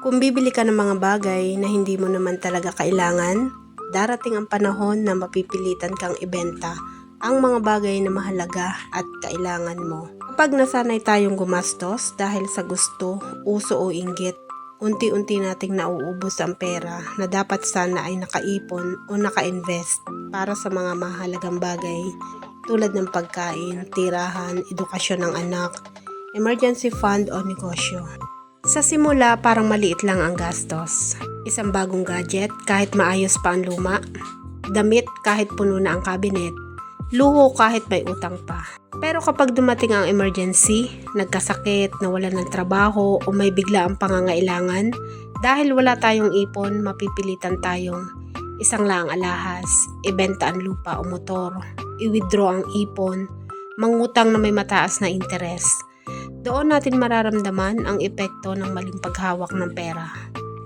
Kung bibili ka ng mga bagay na hindi mo naman talaga kailangan, darating ang panahon na mapipilitan kang ibenta ang mga bagay na mahalaga at kailangan mo. Kapag nasanay tayong gumastos dahil sa gusto, uso o inggit, unti-unti nating nauubos ang pera na dapat sana ay nakaipon o naka-invest para sa mga mahalagang bagay tulad ng pagkain, tirahan, edukasyon ng anak, emergency fund o negosyo. Sa simula, parang maliit lang ang gastos. Isang bagong gadget kahit maayos pa ang luma, damit kahit puno na ang cabinet, luho kahit may utang pa. Pero kapag dumating ang emergency, nagkasakit, nawalan ng trabaho o may bigla ang pangangailangan, dahil wala tayong ipon, mapipilitan tayong isang lang alahas, ibenta ang lupa o motor, i-withdraw ang ipon, mangutang na may mataas na interes. Doon natin mararamdaman ang epekto ng maling paghawak ng pera.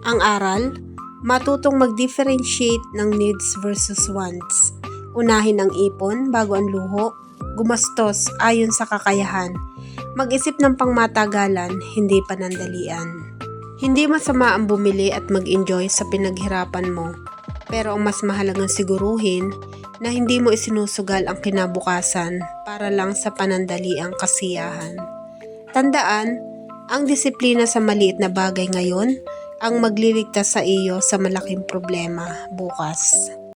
Ang aral, matutong mag-differentiate ng needs versus wants. Unahin ang ipon bago ang luho, gumastos ayon sa kakayahan. Mag-isip ng pangmatagalan, hindi panandalian. Hindi masama ang bumili at mag-enjoy sa pinaghirapan mo. Pero ang mas mahalagang siguruhin na hindi mo isinusugal ang kinabukasan para lang sa panandaliang kasiyahan. Tandaan, ang disiplina sa maliit na bagay ngayon ang magliligtas sa iyo sa malaking problema bukas.